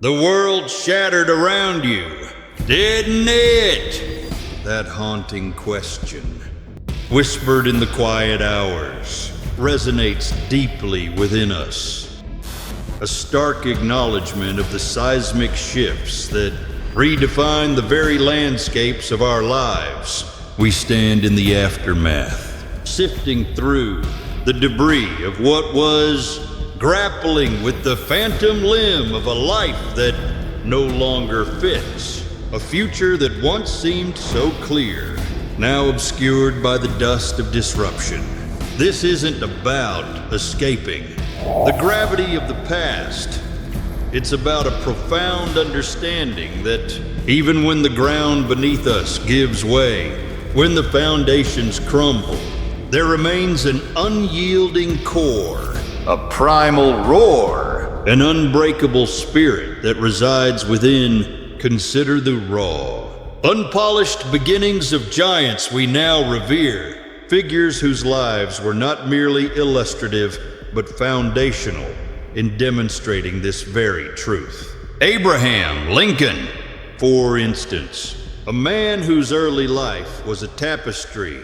The world shattered around you, didn't it? That haunting question, whispered in the quiet hours, resonates deeply within us. A stark acknowledgement of the seismic shifts that redefine the very landscapes of our lives. We stand in the aftermath, sifting through the debris of what was, grappling with the phantom limb of a life that no longer fits, a future that once seemed so clear, now obscured by the dust of disruption. This isn't about escaping the gravity of the past. It's about a profound understanding that even when the ground beneath us gives way, when the foundations crumble, there remains an unyielding core, a primal roar, an unbreakable spirit that resides within. Consider the raw, unpolished beginnings of giants we now revere, figures whose lives were not merely illustrative, but foundational in demonstrating this very truth. Abraham Lincoln, for instance, a man whose early life was a tapestry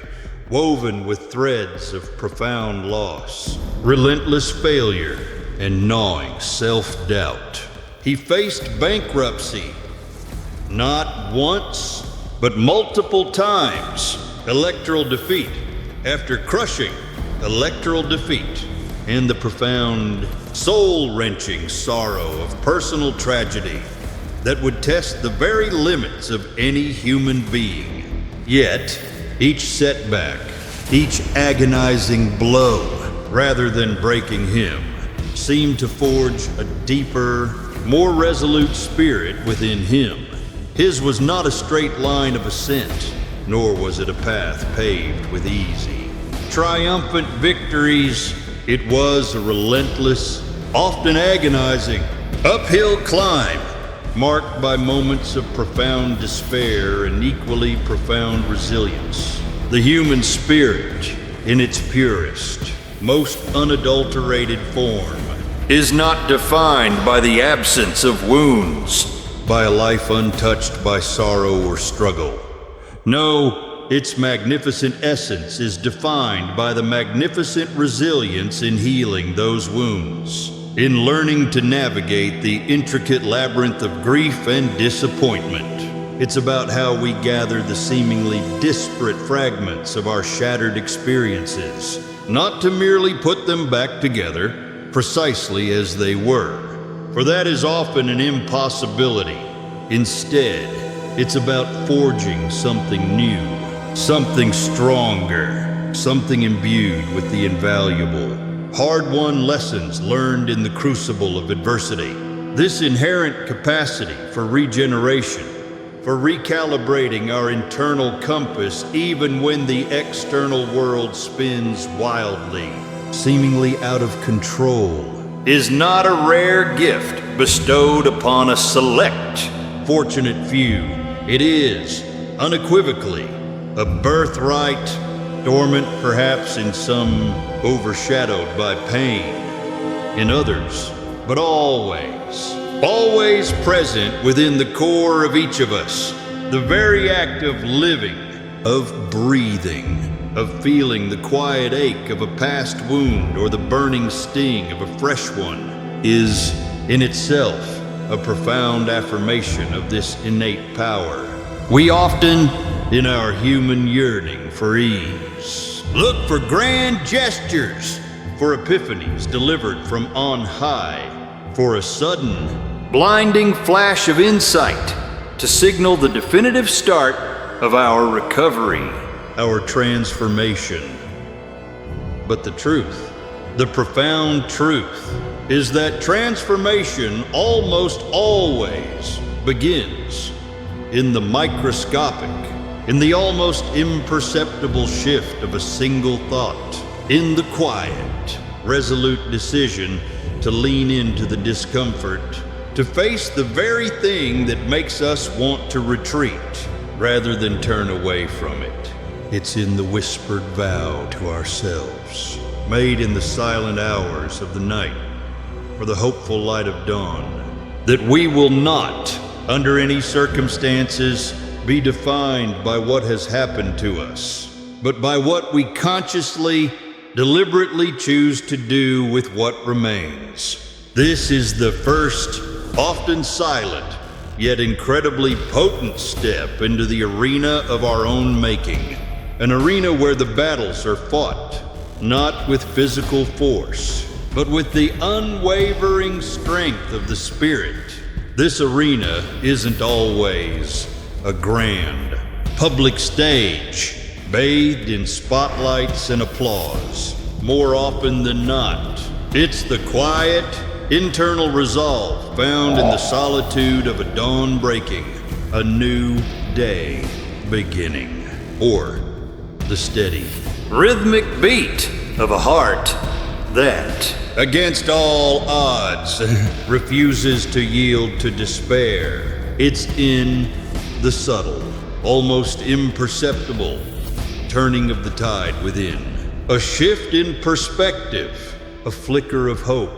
woven with threads of profound loss, relentless failure, and gnawing self-doubt. He faced bankruptcy, not once, but multiple times, electoral defeat after crushing electoral defeat, and the profound, soul-wrenching sorrow of personal tragedy that would test the very limits of any human being. Yet, each setback, each agonizing blow, rather than breaking him, seemed to forge a deeper, more resolute spirit within him. His was not a straight line of ascent, nor was it a path paved with easy, triumphant victories. It was a relentless, often agonizing, uphill climb, marked by moments of profound despair and equally profound resilience. The human spirit, in its purest, most unadulterated form, is not defined by the absence of wounds, by a life untouched by sorrow or struggle. No, its magnificent essence is defined by the magnificent resilience in healing those wounds, in learning to navigate the intricate labyrinth of grief and disappointment. It's about how we gather the seemingly disparate fragments of our shattered experiences, not to merely put them back together precisely as they were, for that is often an impossibility. Instead, it's about forging something new, something stronger, something imbued with the invaluable, hard-won lessons learned in the crucible of adversity. This inherent capacity for regeneration, for recalibrating our internal compass even when the external world spins wildly, seemingly out of control, is not a rare gift bestowed upon a select, fortunate few. It is, unequivocally, a birthright, dormant perhaps in some, overshadowed by pain in others, but always present within the core of each of us. The very act of living, of breathing, of feeling the quiet ache of a past wound or the burning sting of a fresh one is, in itself, a profound affirmation of this innate power. We often, in our human yearning for ease, look for grand gestures, for epiphanies delivered from on high, for a sudden, blinding flash of insight to signal the definitive start of our recovery, our transformation. But the truth, the profound truth, is that transformation almost always begins in the microscopic, in the almost imperceptible shift of a single thought, in the quiet, resolute decision to lean into the discomfort, to face the very thing that makes us want to retreat rather than turn away from it. It's in the whispered vow to ourselves, made in the silent hours of the night or the hopeful light of dawn, that we will not, under any circumstances, be defined by what has happened to us, but by what we consciously, deliberately choose to do with what remains. This is the first, often silent, yet incredibly potent step into the arena of our own making, an arena where the battles are fought, not with physical force, but with the unwavering strength of the spirit. This arena isn't always a grand, public stage, bathed in spotlights and applause. More often than not, it's the quiet, internal resolve found in the solitude of a dawn breaking, a new day beginning, or the steady, rhythmic beat of a heart that, against all odds, refuses to yield to despair. It's in the subtle, almost imperceptible turning of the tide within, a shift in perspective, a flicker of hope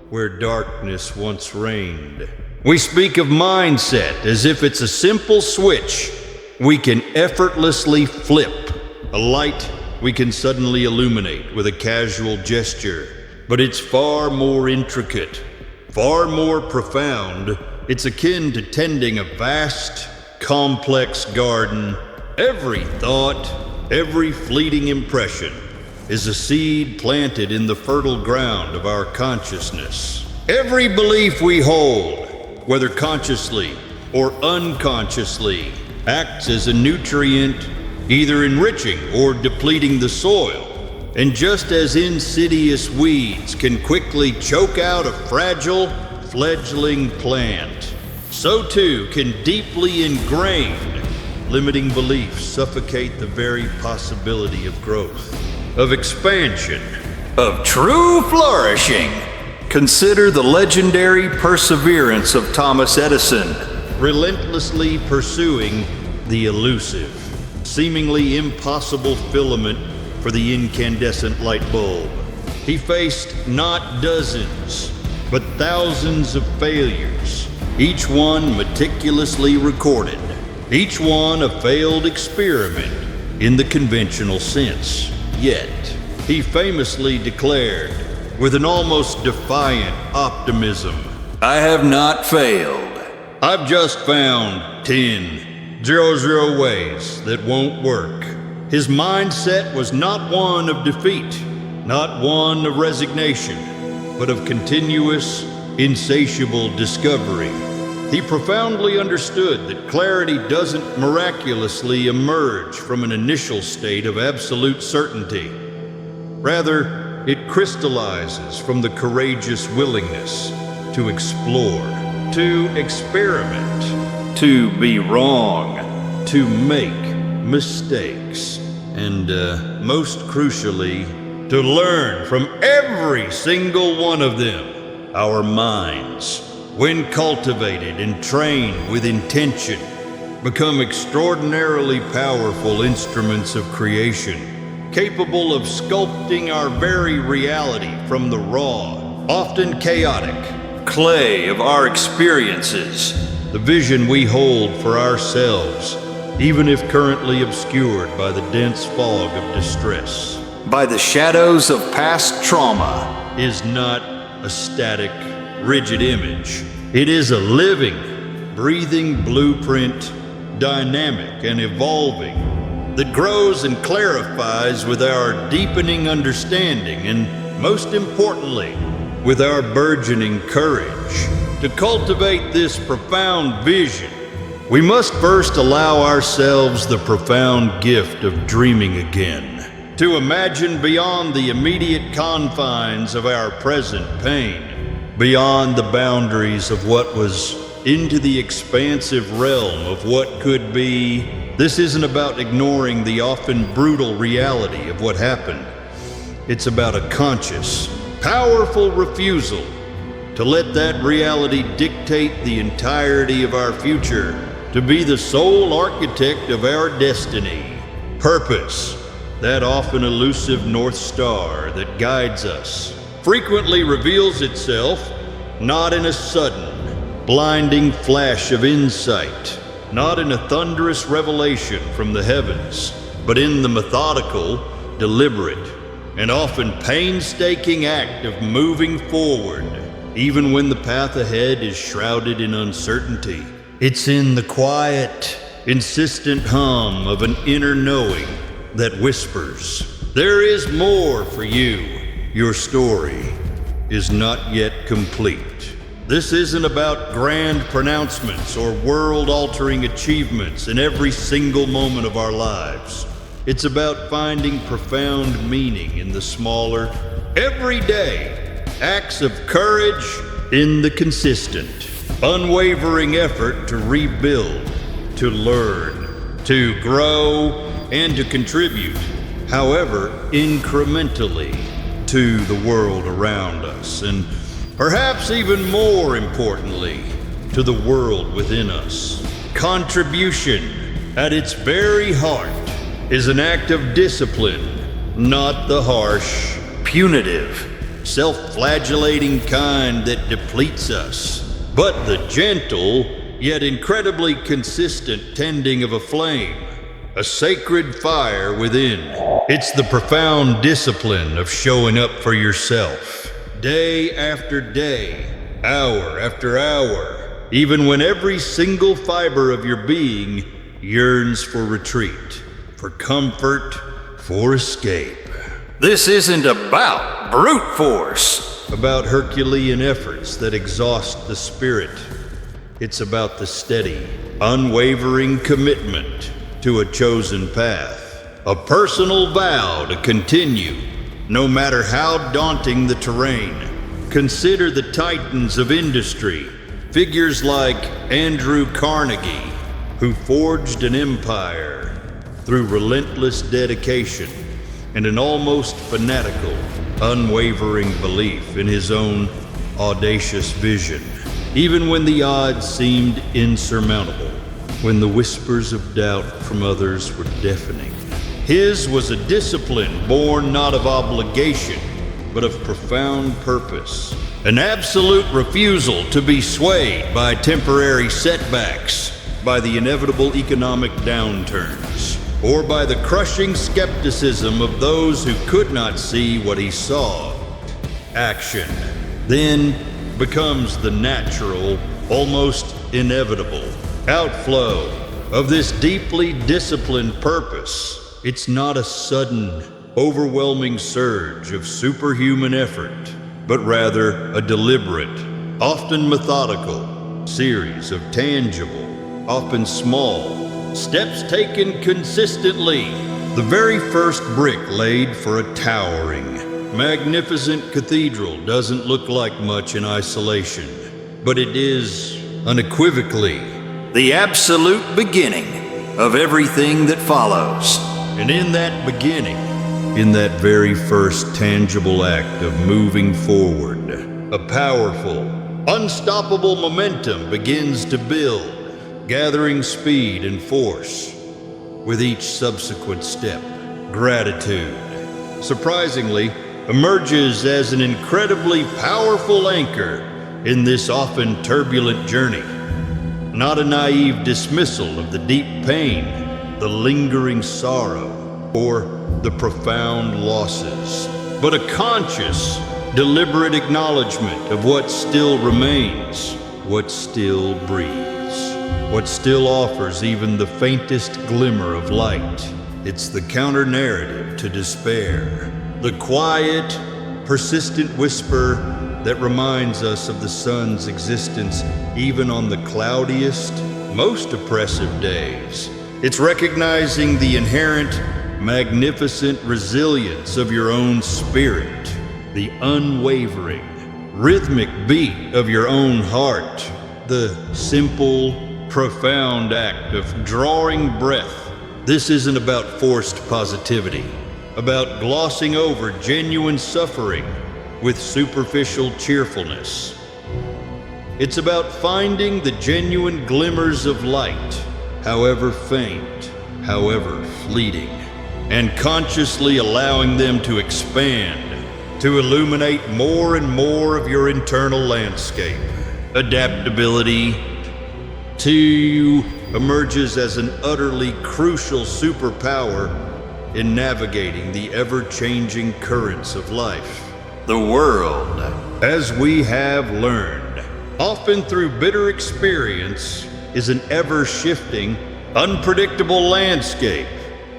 where darkness once reigned. We speak of mindset as if it's a simple switch we can effortlessly flip, a light we can suddenly illuminate with a casual gesture. But it's far more intricate, far more profound. It's akin to tending a vast, complex garden. Every thought, every fleeting impression is a seed planted in the fertile ground of our consciousness. Every belief we hold, whether consciously or unconsciously, acts as a nutrient, either enriching or depleting the soil. And just as insidious weeds can quickly choke out a fragile, fledgling plant, so too can deeply ingrained, limiting beliefs suffocate the very possibility of growth, of expansion, of true flourishing. Consider the legendary perseverance of Thomas Edison, relentlessly pursuing the elusive, seemingly impossible filament for the incandescent light bulb. He faced not dozens, but thousands of failures, each one meticulously recorded, each one a failed experiment in the conventional sense. Yet, he famously declared, with an almost defiant optimism, "I have not failed. I've just found 10,000 ways that won't work." His mindset was not one of defeat, not one of resignation, but of continuous, insatiable discovery. He profoundly understood that clarity doesn't miraculously emerge from an initial state of absolute certainty. Rather, it crystallizes from the courageous willingness to explore, to experiment, to be wrong, to make mistakes, and most crucially, to learn from every single one of them. Our minds, when cultivated and trained with intention, become extraordinarily powerful instruments of creation, capable of sculpting our very reality from the raw, often chaotic, clay of our experiences, the vision we hold for ourselves, even if currently obscured by the dense fog of distress, by the shadows of past trauma, is not a static, rigid image. It is a living, breathing blueprint, dynamic and evolving, that grows and clarifies with our deepening understanding and, most importantly, with our burgeoning courage. To cultivate this profound vision, we must first allow ourselves the profound gift of dreaming again, to imagine beyond the immediate confines of our present pain, beyond the boundaries of what was, into the expansive realm of what could be. This isn't about ignoring the often brutal reality of what happened. It's about a conscious, powerful refusal to let that reality dictate the entirety of our future, to be the sole architect of our destiny. Purpose, that often elusive North Star that guides us, frequently reveals itself not in a sudden, blinding flash of insight, not in a thunderous revelation from the heavens, but in the methodical, deliberate, and often painstaking act of moving forward, even when the path ahead is shrouded in uncertainty. It's in the quiet, insistent hum of an inner knowing that whispers, "There is more for you. Your story is not yet complete." This isn't about grand pronouncements or world-altering achievements in every single moment of our lives. It's about finding profound meaning in the smaller, everyday acts of courage, in the consistent, unwavering effort to rebuild, to learn, to grow, and to contribute, however incrementally, to the world around us, and perhaps even more importantly, to the world within us. Contribution, at its very heart, is an act of discipline, not the harsh, punitive, self-flagellating kind that depletes us, but the gentle, yet incredibly consistent tending of a flame, a sacred fire within. It's the profound discipline of showing up for yourself, day after day, hour after hour, even when every single fiber of your being yearns for retreat, for comfort, for escape. This isn't about brute force, about Herculean efforts that exhaust the spirit. It's about the steady, unwavering commitment to a chosen path, a personal vow to continue, no matter how daunting the terrain. Consider the titans of industry, figures like Andrew Carnegie, who forged an empire through relentless dedication and an almost fanatical, unwavering belief in his own audacious vision, even when the odds seemed insurmountable, when the whispers of doubt from others were deafening. His was a discipline born not of obligation, but of profound purpose, an absolute refusal to be swayed by temporary setbacks, by the inevitable economic downturns, or by the crushing skepticism of those who could not see what he saw. Action, then, becomes the natural, almost inevitable outflow of this deeply disciplined purpose. It's not a sudden, overwhelming surge of superhuman effort, but rather a deliberate, often methodical, series of tangible, often small, steps taken consistently. The very first brick laid for a towering, magnificent cathedral doesn't look like much in isolation, but it is unequivocally the absolute beginning of everything that follows. And in that beginning, in that very first tangible act of moving forward, a powerful, unstoppable momentum begins to build, gathering speed and force with each subsequent step. Gratitude, surprisingly, emerges as an incredibly powerful anchor in this often turbulent journey. Not a naive dismissal of the deep pain, the lingering sorrow, or the profound losses, but a conscious, deliberate acknowledgement of what still remains, what still breathes, what still offers even the faintest glimmer of light. It's the counter-narrative to despair, the quiet, persistent whisper that reminds us of the sun's existence even on the cloudiest, most oppressive days. It's recognizing the inherent, magnificent resilience of your own spirit, the unwavering, rhythmic beat of your own heart, the simple, profound act of drawing breath. This isn't about forced positivity, about glossing over genuine suffering with superficial cheerfulness. It's about finding the genuine glimmers of light, however faint, however fleeting, and consciously allowing them to expand, to illuminate more and more of your internal landscape. adaptability. 2 emerges as an utterly crucial superpower in navigating the ever-changing currents of life. The world, as we have learned, often through bitter experience, is an ever-shifting, unpredictable landscape.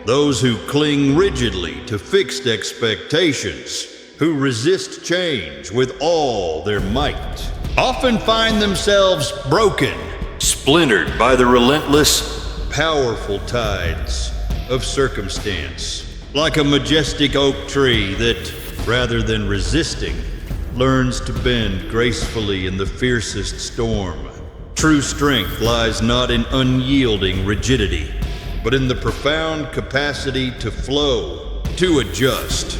Those who cling rigidly to fixed expectations, who resist change with all their might, often find themselves broken, splintered by the relentless, powerful tides of circumstance. Like a majestic oak tree that, rather than resisting, learns to bend gracefully in the fiercest storm. True strength lies not in unyielding rigidity, but in the profound capacity to flow, to adjust,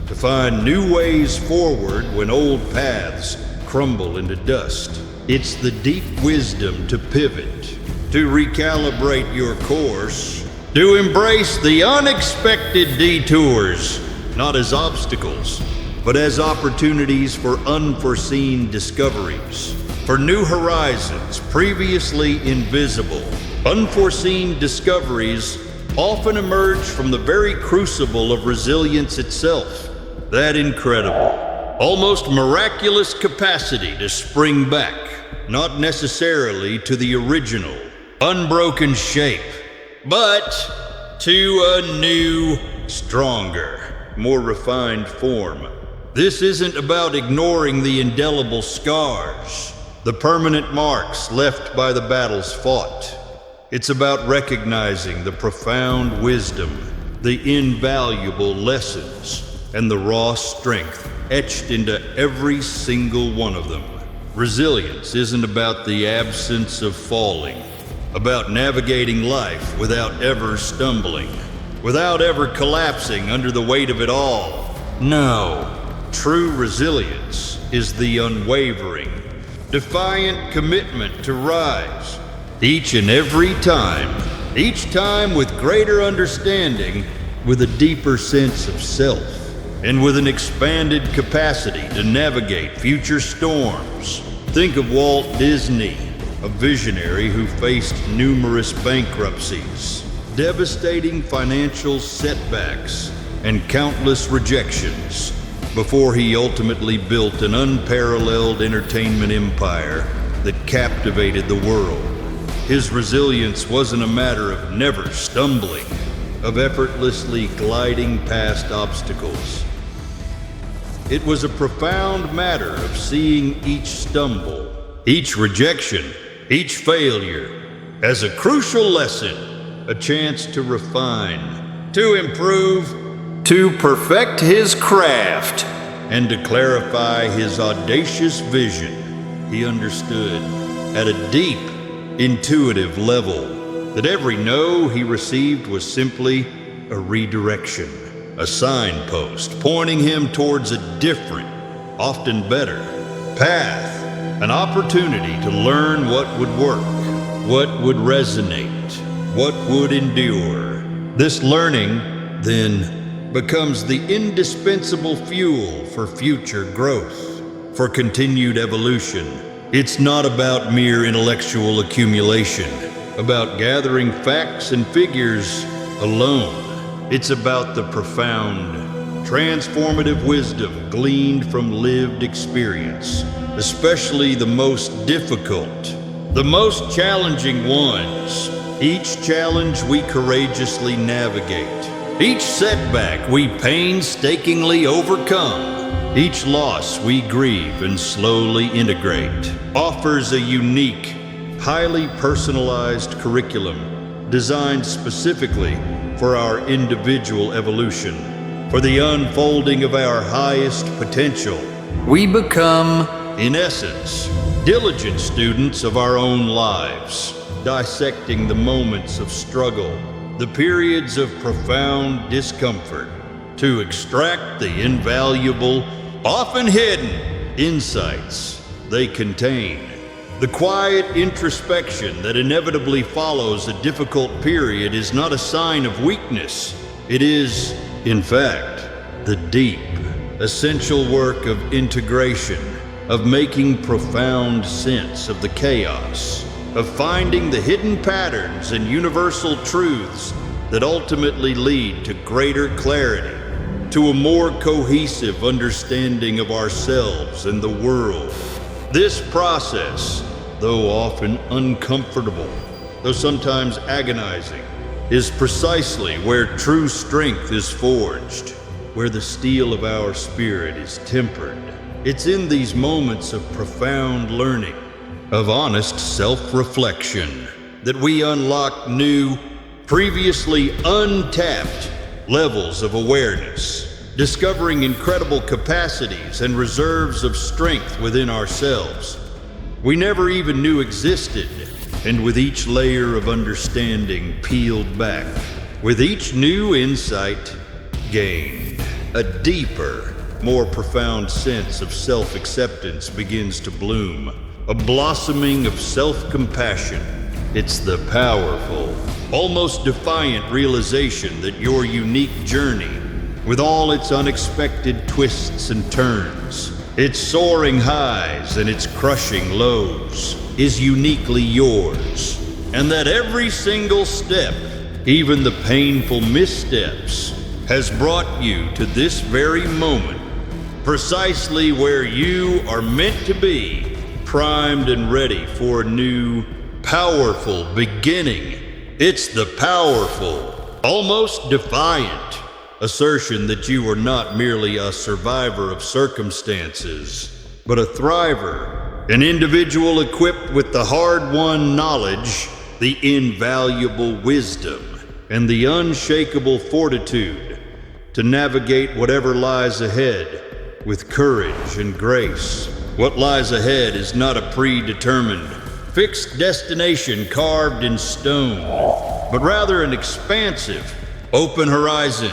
to find new ways forward when old paths crumble into dust. It's the deep wisdom to pivot, to recalibrate your course, to embrace the unexpected detours, not as obstacles, but as opportunities for unforeseen discoveries, for new horizons previously invisible. Unforeseen discoveries often emerge from the very crucible of resilience itself. That incredible, almost miraculous capacity to spring back, not necessarily to the original, unbroken shape, but to a new, stronger, more refined form. This isn't about ignoring the indelible scars, the permanent marks left by the battles fought. It's about recognizing the profound wisdom, the invaluable lessons, and the raw strength etched into every single one of them. Resilience isn't about the absence of falling, about navigating life without ever stumbling, without ever collapsing under the weight of it all. No, true resilience is the unwavering, defiant commitment to rise, each and every time, each time with greater understanding, with a deeper sense of self, and with an expanded capacity to navigate future storms. Think of Walt Disney, a visionary who faced numerous bankruptcies, devastating financial setbacks, and countless rejections before he ultimately built an unparalleled entertainment empire that captivated the world. His resilience wasn't a matter of never stumbling, of effortlessly gliding past obstacles. It was a profound matter of seeing each stumble, each rejection, each failure as a crucial lesson, a chance to refine, to improve, to perfect his craft, and to clarify his audacious vision. He understood at a deep, intuitive level that every no he received was simply a redirection, a signpost pointing him towards a different, often better, path, an opportunity to learn what would work, what would resonate, what would endure. This learning, then, becomes the indispensable fuel for future growth, for continued evolution. It's not about mere intellectual accumulation, about gathering facts and figures alone. It's about the profound, transformative wisdom gleaned from lived experience, especially the most difficult, the most challenging ones. Each challenge we courageously navigate, each setback we painstakingly overcome, each loss we grieve and slowly integrate, offers a unique, highly personalized curriculum designed specifically for our individual evolution, for the unfolding of our highest potential. We become, in essence, diligent students of our own lives, dissecting the moments of struggle, the periods of profound discomfort, to extract the invaluable, often hidden, insights they contain. The quiet introspection that inevitably follows a difficult period is not a sign of weakness. It is, in fact, the deep, essential work of integration, of making profound sense of the chaos, of finding the hidden patterns and universal truths that ultimately lead to greater clarity, to a more cohesive understanding of ourselves and the world. This process, though often uncomfortable, though sometimes agonizing, is precisely where true strength is forged, where the steel of our spirit is tempered. It's in these moments of profound learning, of honest self-reflection, that we unlock new, previously untapped levels of awareness, discovering incredible capacities and reserves of strength within ourselves we never even knew existed. And with each layer of understanding peeled back, with each new insight gained, a deeper, more profound sense of self-acceptance begins to bloom, a blossoming of self-compassion. It's the powerful, almost defiant realization that your unique journey, with all its unexpected twists and turns, its soaring highs and its crushing lows, is uniquely yours, and that every single step, even the painful missteps, has brought you to this very moment, precisely where you are meant to be, primed and ready for a new, powerful beginning. It's the powerful, almost defiant assertion that you are not merely a survivor of circumstances, but a thriver, an individual equipped with the hard-won knowledge, the invaluable wisdom, and the unshakable fortitude to navigate whatever lies ahead with courage and grace. What lies ahead is not a predetermined, fixed destination carved in stone, but rather an expansive, open horizon,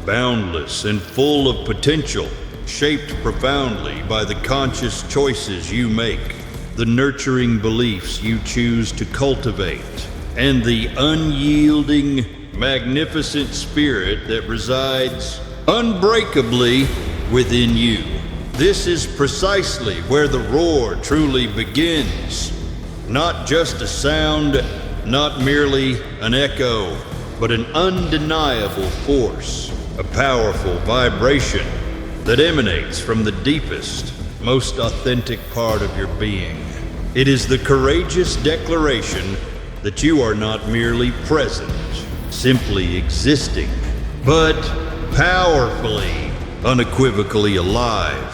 boundless and full of potential, shaped profoundly by the conscious choices you make, the nurturing beliefs you choose to cultivate, and the unyielding, magnificent spirit that resides unbreakably within you. This is precisely where the roar truly begins. Not just a sound, not merely an echo, but an undeniable force, a powerful vibration that emanates from the deepest, most authentic part of your being. It is the courageous declaration that you are not merely present, simply existing, but powerfully, unequivocally alive,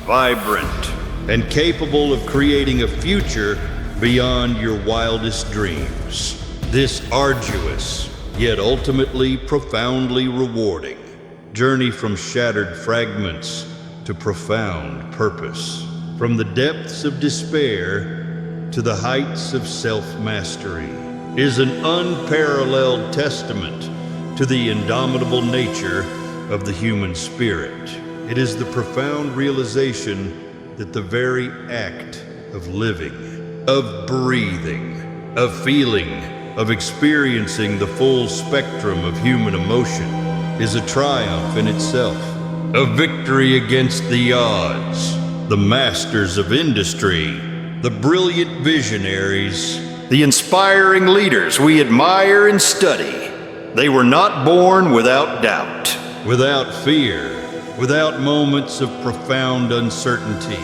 vibrant, and capable of creating a future beyond your wildest dreams. This arduous, yet ultimately profoundly rewarding journey from shattered fragments to profound purpose, from the depths of despair to the heights of self-mastery, is an unparalleled testament to the indomitable nature of the human spirit. It is the profound realization that the very act of living, of breathing, of feeling, of experiencing the full spectrum of human emotion is a triumph in itself, a victory against the odds, the masters of industry, the brilliant visionaries, the inspiring leaders we admire and study. They were not born without doubt, without fear, without moments of profound uncertainty.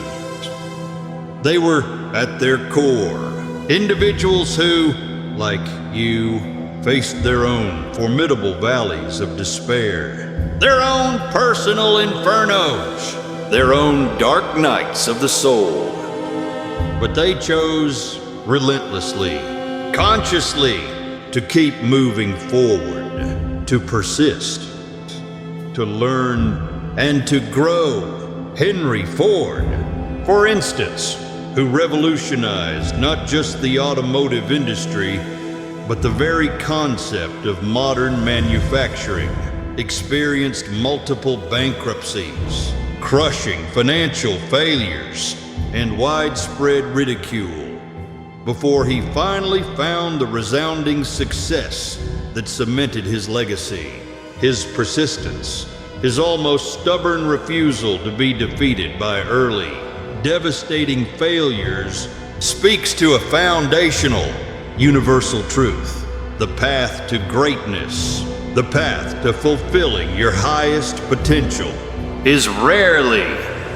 They were, at their core, individuals who, like you, faced their own formidable valleys of despair, their own personal infernos, their own dark nights of the soul. But they chose relentlessly, consciously, to keep moving forward, to persist, to learn, and to grow. Henry Ford, for instance, who revolutionized not just the automotive industry, but the very concept of modern manufacturing, experienced multiple bankruptcies, crushing financial failures, and widespread ridicule, before he finally found the resounding success that cemented his legacy, his persistence, his almost stubborn refusal to be defeated by early, devastating failures speaks to a foundational, universal truth. The path to greatness, the path to fulfilling your highest potential, is rarely,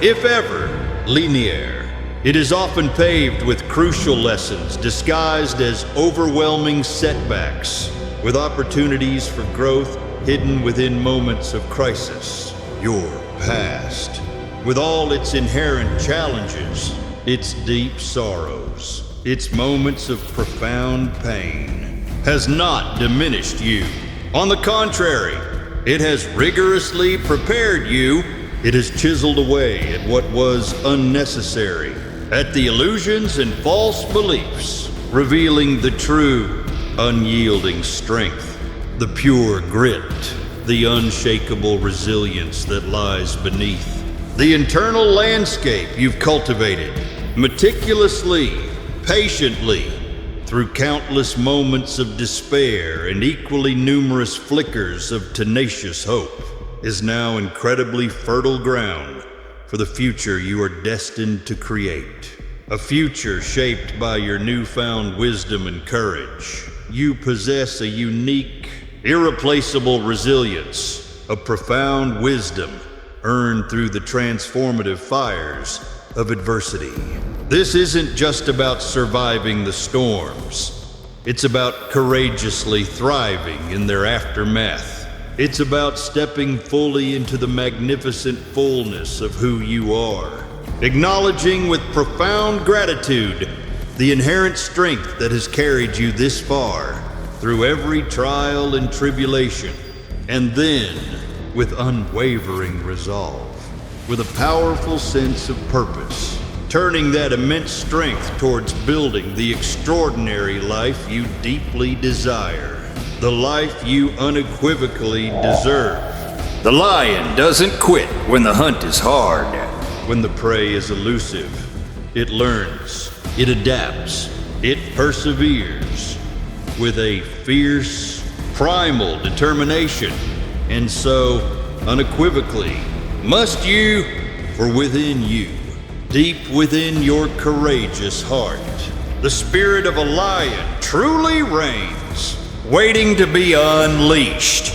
if ever, linear. It is often paved with crucial lessons disguised as overwhelming setbacks, with opportunities for growth hidden within moments of crisis. Your past, with all its inherent challenges, its deep sorrows, its moments of profound pain, has not diminished you. On the contrary, it has rigorously prepared you. It has chiseled away at what was unnecessary, at the illusions and false beliefs, revealing the true, unyielding strength, the pure grit, the unshakable resilience that lies beneath. The internal landscape you've cultivated, meticulously, patiently, through countless moments of despair and equally numerous flickers of tenacious hope, is now incredibly fertile ground for the future you are destined to create. A future shaped by your newfound wisdom and courage. You possess a unique, irreplaceable resilience, a profound wisdom earned through the transformative fires of adversity. This isn't just about surviving the storms. It's about courageously thriving in their aftermath. It's about stepping fully into the magnificent fullness of who you are, acknowledging with profound gratitude the inherent strength that has carried you this far through every trial and tribulation, and then, with unwavering resolve, with a powerful sense of purpose, turning that immense strength towards building the extraordinary life you deeply desire, the life you unequivocally deserve. The lion doesn't quit when the hunt is hard. When the prey is elusive, it learns, it adapts, it perseveres with a fierce, primal determination. And so, unequivocally, must you, for within you, deep within your courageous heart, the spirit of a lion truly reigns, waiting to be unleashed.